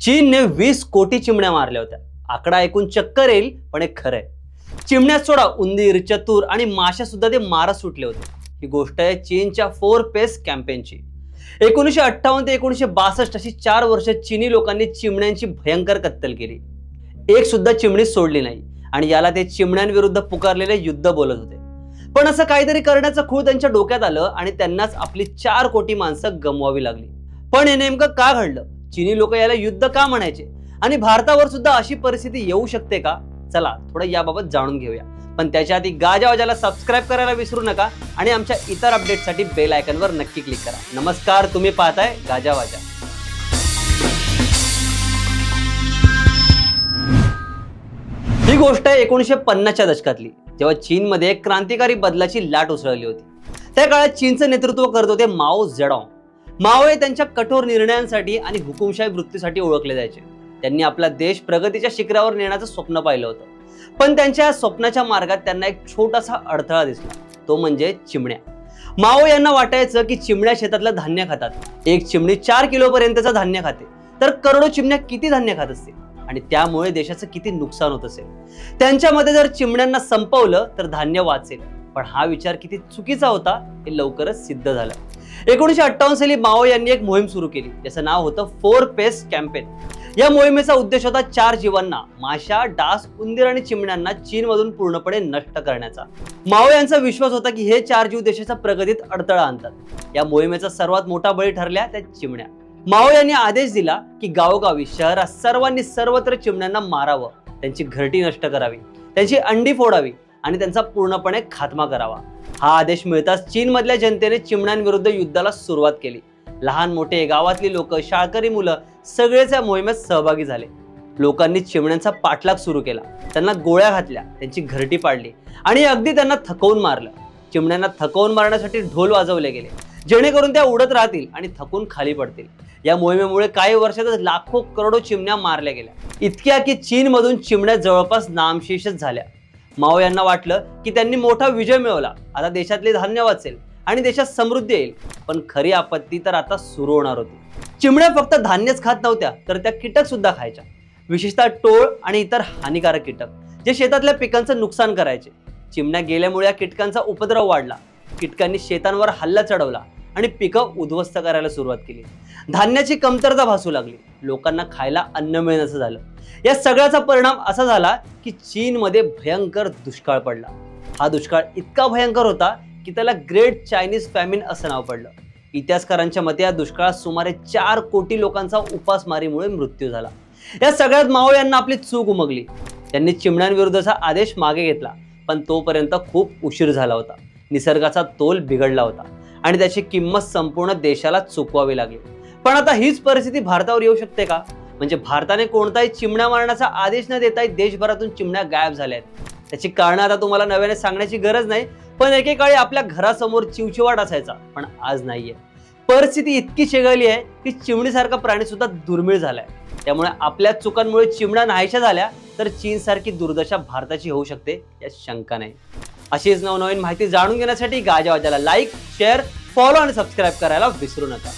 चीनने 20 कोटी चिमण्या मारल्या होत्या। आकडा ऐकून चक्कर येईल, पण हे खरंय। चिमण्या सोडा, उंदीर, चतुर आणि माशा सुद्धा ते मारत सुटले होते। ही गोष्ट आहे चीनच्या 4 पेस कॅम्पेनची। 1958 ते 1962 अशी 4 वर्ष चीनी लोकांनी चिमण्यांची भयंकर कत्तल केली। एक सुद्धा चिमणी सोडली नाही आणि याला ते चिमण्यांविरुद्ध पुकारलेले युद्ध बोलत होते। पण असं काहीतरी करण्याचं खूळ त्यांच्या डोक्यात आलं आणि त्यांनाच आपली 4 कोटी माणसं गमवावी लागली। पण हे नेमकं का घडलं? चीनी लोक याला युद्ध का म्हणायचे आणि भारतावर सुद्धा अशी परिस्थिती येऊ शकते का? चला थोडं याबाबत जाणून घेऊया। पण त्याच्या आधी गाजावाजाला सबस्क्राइब करायला विसरू नका आणि आमच्या इतर अपडेटसाठी बेल आयकॉनवर नक्की क्लिक करा। नमस्कार, तुम्ही पाहताय गाजावाजा। ही गोष्ट आहे 1950च्या दशकातली, जेव्हा चीनमध्ये क्रांतिकारी बदलाची लाट उसळली होती। त्या काळात चीनचं नेतृत्व करत होते माओ झेडॉन्ग। माओ हे त्यांच्या कठोर निर्णयांसाठी आणि हुकुमशाही वृत्तीसाठी ओळखले जायचे। त्यांनी आपला देश प्रगतीच्या शिखरावर नेण्याचं स्वप्न पाहिलं होतं, पण त्यांच्या स्वप्नाच्या मार्गात त्यांना एक छोटासा अडथळा दिसला, तो म्हणजे चिमण्या। माओ यांना वाटायचं की चिमण्या शेतातलं धान्य खातात। एक चिमणी 4 किलो पर्यंतचं धान्य खाते, तर करोडो चिमण्या किती धान्य खात असतील आणि त्यामुळे देशाचं किती नुकसान होत असेल। त्यांच्या मते जर चिमण्यांना संपवलं तर धान्य वाचेल, पण हा विचार किती चुकीचा होता हे लवकरच सिद्ध झालं। 1958 साली माओ यांनी एक मोहीम सुरू केली, ज्याचं नाव होतं 4 पेस कॅम्पेन। या मोहिमेचा उद्देश होता 4 जीवांना, माशा, डास, उंदीर आणि चिमण्यांना चीनमधून पूर्णपणे नष्ट करण्याचा। माओ यांचा विश्वास होता की हे 4 जीव देशाच्या प्रगतीत अडथळा आणतात। या मोहिमेचा सर्वात मोठा बळी ठरल्या त्या चिमण्या। माओ यांनी आदेश दिला की गावोगावी, शहरात सर्वांनी सर्वत्र चिमण्यांना मारावं, त्यांची घरटी नष्ट करावी, त्यांची अंडी फोडावी आणि त्यांचा पूर्णपणे खात्मा करावा। हा आदेश मिळताच चीन मधल्या जनतेने चिमण्यांविरुद्ध युद्धाला सुरुवात केली। लहान मोठे, गावातली लोक, शाळकरी मुलं सगळेच या मोहिमेत सहभागी झाले। लोकांनी चिमण्यांचा पाठलाग सुरू केला, त्यांना गोळ्या घातल्या, त्यांची घरटी पाडली आणि अगदी त्यांना थकवून मारलं। चिमण्यांना थकवून मारण्यासाठी ढोल वाजवले गेले, जेणेकरून त्या उडत राहतील आणि थकून खाली पडतील। या मोहिमेमुळे काही वर्षातच लाखो करोडो चिमण्या मारल्या गेल्या, इतक्या की चीनमधून चिमण्या जवळपास नामशेषच झाल्या। माओ यांना वाटलं की त्यांनी मोठा विजय मिळवला, आता देशातले धान्य वाचेल आणि देशात समृद्धी येईल। पण खरी आपत्ती तर आता सुरू होणार होती। चिमण्या फक्त धान्यच खात नव्हत्या, तर त्या कीटक सुद्धा खायच्या, विशेषतः टोळ आणि इतर हानिकारक कीटक, जे शेतातल्या पिकांचं नुकसान करायचे। चिमण्या गेल्यामुळे या कीटकांचा उपद्रव वाढला, कीटकांनी शेतांवर हल्ला चढवला आणि पिकं उद्ध्वस्त करायला सुरुवात केली। धान्याची कमतरता भासू लागली, लोकांना खायला अन्न मिळेनासं झालं। या सगळ्याचा परिणाम असा झाला की चीनमध्ये भयंकर दुष्काळ पडला। हा दुष्काळ इतका भयंकर होता की त्याला ग्रेट चायनीज फॅमिन असं नाव पडलं। इतिहासकारांच्या मते या दुष्काळात सुमारे 4 कोटी लोकांचा उपासमारीमुळे मृत्यू झाला। या सगळ्यात माओ यांना आपली चूक उमगली। त्यांनी चिमण्यांविरुद्धचा आदेश मागे घेतला, पण तोपर्यंत खूप उशीर झाला होता। निसर्गाचा तोल बिघडला होता आणि त्याची किंमत संपूर्ण देशाला चुकवावी लागली। पण आता हीच परिस्थिती भारतावर येऊ शकते का? म्हणजे भारताने कोणताही चिमण्या मारण्याचा आदेश न देताही देशभरातून चिमण्या गायब झाल्या आहेत। त्याची कारणं आता तुम्हाला नव्याने सांगण्याची गरज नाही, पण एकेकाळी आपल्या घरासमोर चिवचिवाट असायचा, पण आज नाहीये। परिस्थिती इतकी शेगळली आहे की चिमणीसारखा प्राणी सुद्धा दुर्मिळ झालाय। त्यामुळे आपल्या चुकांमुळे चिमण्या नाहीशा झाल्या तर चीनसारखी दुर्दशा भारताची होऊ शकते, यात शंका नाही। अशीच नवनवीन माहिती जाणून घेण्यासाठी गाजावाजाला लाईक, शेअर, फॉलो आणि सबस्क्राईब करायला विसरू नका।